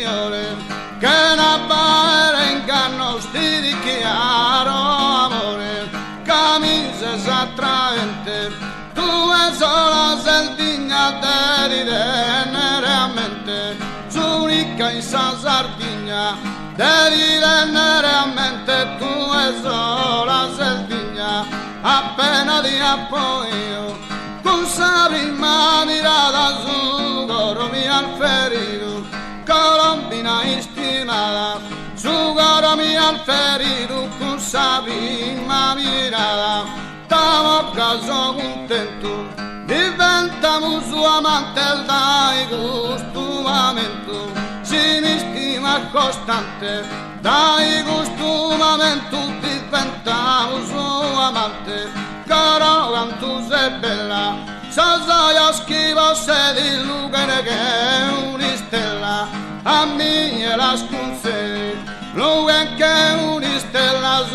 fiore, che una bara inganno sti di chiaro amore, camises attraente, tu e sola Sardegna te ridenne realmente, s'unica in San Sardegna, te ridenne realmente, tu e sola Sardegna, appena ti appoio, con sa prima mirata su coro mi al ferito, colombina istimata, su coro mi al ferito, con sa prima mirata, t'amo caso contento, diventamo suo amante dai costumamento, si mi stima costante, dai costumamento diventamo suo amante, caro quanto sei bella, so io schivo se di Lucane che è un'istella, a me la sconse, Lucane che è un'istella,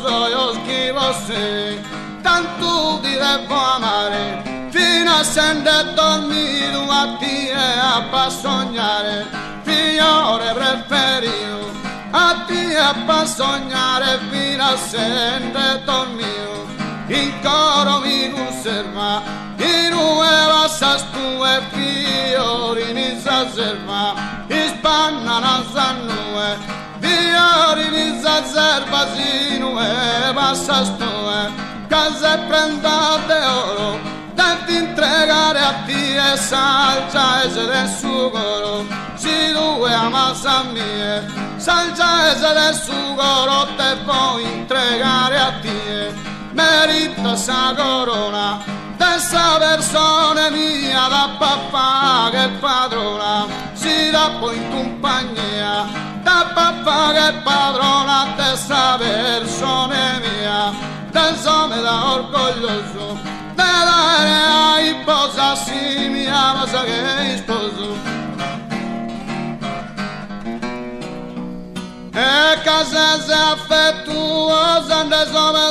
so io schivo se, tanto ti devo amare, fino a sentire dormire a te e a pa sognare, figliore preferito, a te a pa sognare, fino a sentire dormire, in coro mi conserva, in nuova sastue fiori mi s'aserva, in spanna non s'annue, fiori mi s'aserva, si nuova sastue, che se prendate oro, devi entregare a te e salgia e se del suo coro, si due amasa mie, salgia e se del suo coro, te vuoi entregare a te. Merita sa corona, dessa persona mia da papà che padrona, si dà poi in compagnia, da papà che padrona, dessa persona mia, dessa da orgoglioso, della ai posa si mi ama sa che sposo. E casa se affettuosa, ne sono